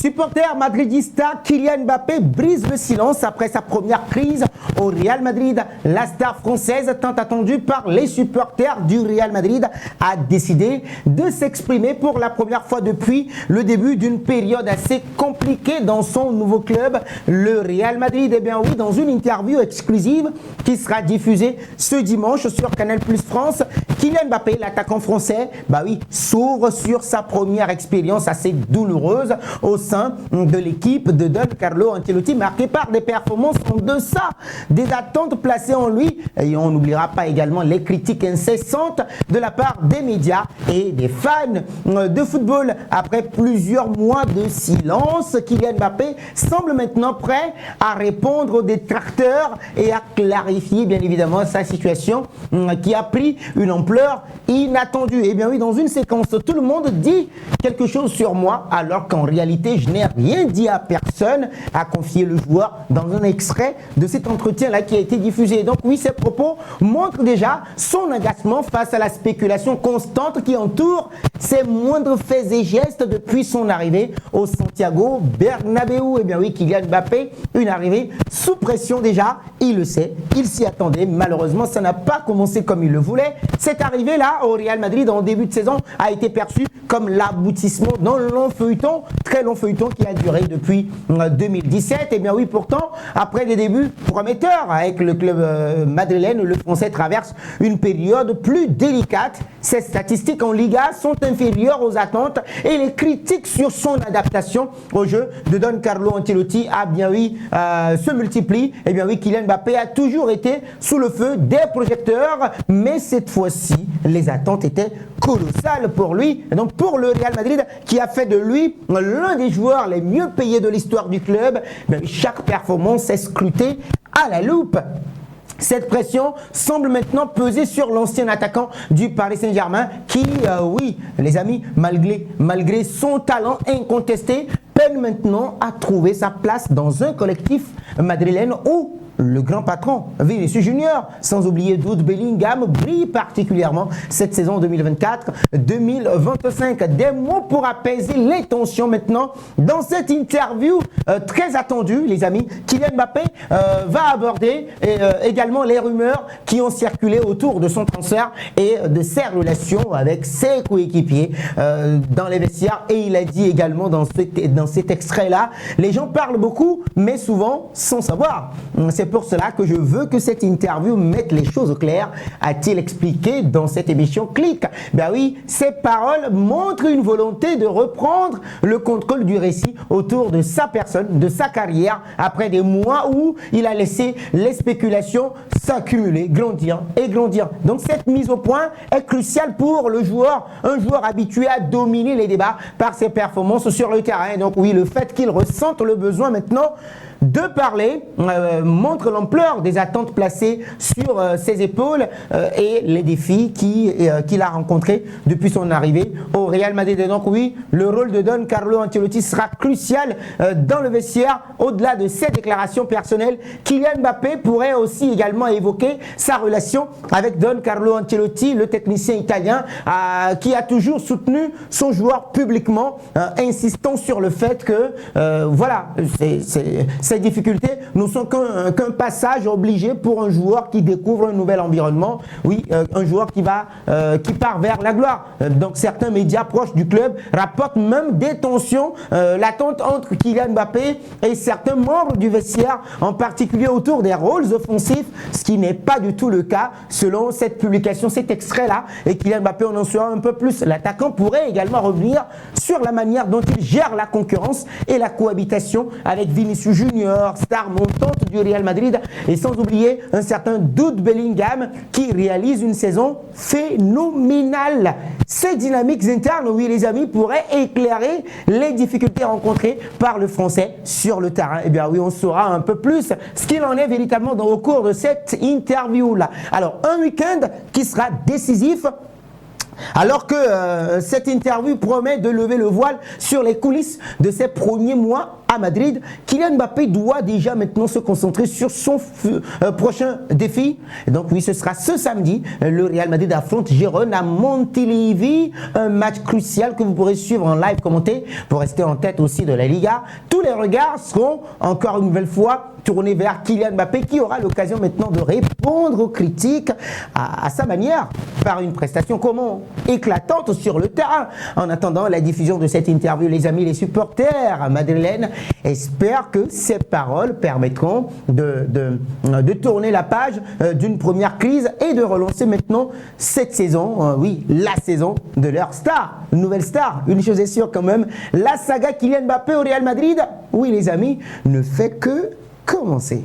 Supporter madridista, Kylian Mbappé brise le silence après sa première crise au Real Madrid. La star française, tant attendue par les supporters du Real Madrid, a décidé de s'exprimer pour la première fois depuis le début d'une période assez compliquée dans son nouveau club, le Real Madrid. Eh bien oui, dans une interview exclusive qui sera diffusée ce dimanche sur Canal+ France, Kylian Mbappé, l'attaquant français, s'ouvre sur sa première expérience assez douloureuse au sein de l'équipe de Don Carlo Ancelotti, marquée par des performances en deçà des attentes placées en lui. Et on n'oubliera pas également les critiques incessantes de la part des médias et des fans de football. Après plusieurs mois de silence, Kylian Mbappé semble maintenant prêt à répondre aux détracteurs et à clarifier bien évidemment sa situation qui a pris une ampleur inattendue. Et bien oui, dans une séquence, tout le monde dit quelque chose sur moi alors qu'en réalité, je n'ai rien dit à personne, a confié le joueur dans un extrait de cet entretien-là qui a été diffusé. Donc oui, ces propos montrent déjà son agacement face à la spéculation constante qui entoure ses moindres faits et gestes depuis son arrivée au Santiago Bernabéu. Et bien oui, Kylian Mbappé, une arrivée sous pression déjà, il le sait, il s'y attendait. Malheureusement, ça n'a pas commencé comme il le voulait. Cette arrivée-là au Real Madrid en début de saison a été perçue comme l'aboutissement d'un long feuilleton, très long feuilleton qui a duré depuis 2017. Et bien oui, pourtant, après des débuts prometteurs avec le club madrilène, le Français traverse une période plus délicate. Ses statistiques en Liga sont inférieures aux attentes et les critiques sur son adaptation au jeu de Don Carlo Ancelotti se multiplient. Et bien oui, Kylian Mbappé a toujours été sous le feu des projecteurs, mais cette fois-ci, les attentes étaient colossales pour lui. Et donc pour le Real Madrid, qui a fait de lui l'un des joueurs les mieux payés de l'histoire du club, chaque performance est scrutée à la loupe. Cette pression semble maintenant peser sur l'ancien attaquant du Paris Saint-Germain qui, les amis, malgré son talent incontesté, peine maintenant à trouver sa place dans un collectif madrilène où le grand patron, Vinicius Junior, sans oublier Jude Bellingham, brille particulièrement cette saison 2024-2025. Des mots pour apaiser les tensions maintenant. Dans cette interview très attendue, les amis, Kylian Mbappé va aborder également les rumeurs qui ont circulé autour de son transfert et de ses relations avec ses coéquipiers dans les vestiaires. Et il a dit également dans cet extrait-là, les gens parlent beaucoup, mais souvent sans savoir. C'est pour cela que je veux que cette interview mette les choses au clair, a-t-il expliqué dans cette émission Click. Ben oui, ces paroles montrent une volonté de reprendre le contrôle du récit autour de sa personne, de sa carrière, après des mois où il a laissé les spéculations s'accumuler, grandir et grandir. Donc cette mise au point est cruciale pour le joueur, un joueur habitué à dominer les débats par ses performances sur le terrain. Donc oui, le fait qu'il ressente le besoin maintenant de parler montre l'ampleur des attentes placées sur ses épaules et les défis qu'il a rencontrés depuis son arrivée au Real Madrid. Et donc oui, le rôle de Don Carlo Ancelotti sera crucial dans le vestiaire. Au-delà de ses déclarations personnelles, Kylian Mbappé pourrait aussi également évoquer sa relation avec Don Carlo Ancelotti, le technicien italien qui a toujours soutenu son joueur publiquement, insistant sur le fait que ces difficultés ne sont qu'un passage obligé pour un joueur qui découvre un nouvel environnement. Oui, un joueur qui part vers la gloire. Donc certains médias proches du club rapportent même des tensions latentes entre Kylian Mbappé et certains membres du vestiaire, en particulier autour des rôles offensifs, ce qui n'est pas du tout le cas selon cette publication, cet extrait-là. Et Kylian Mbappé, on en saura un peu plus. L'attaquant pourrait également revenir sur la manière dont il gère la concurrence et la cohabitation avec Vinicius Junior, star montante du Real Madrid, et sans oublier un certain Jude Bellingham qui réalise une saison phénoménale. Ces dynamiques internes, oui les amis, pourraient éclairer les difficultés rencontrées par le Français sur le terrain. Eh bien oui, on saura un peu plus ce qu'il en est véritablement au cours de cette interview-là. Alors, un week-end qui sera décisif Alors que cette interview promet de lever le voile sur les coulisses de ses premiers mois à Madrid, Kylian Mbappé doit déjà maintenant se concentrer sur son prochain défi. Et donc oui, ce sera ce samedi. Le Real Madrid affronte Gérone à Montilivi. Un match crucial que vous pourrez suivre en live commenté pour rester en tête aussi de la Liga. Tous les regards seront encore une nouvelle fois tournés vers Kylian Mbappé qui aura l'occasion maintenant de répondre aux critiques à sa manière par une prestation comment éclatante sur le terrain. En attendant la diffusion de cette interview, les amis, les supporters madrilènes espèrent que ces paroles permettront de tourner la page d'une première crise et de relancer maintenant cette saison, oui, la saison de leur star, une nouvelle star. Une chose est sûre quand même, la saga Kylian Mbappé au Real Madrid, oui les amis, ne fait que commencer.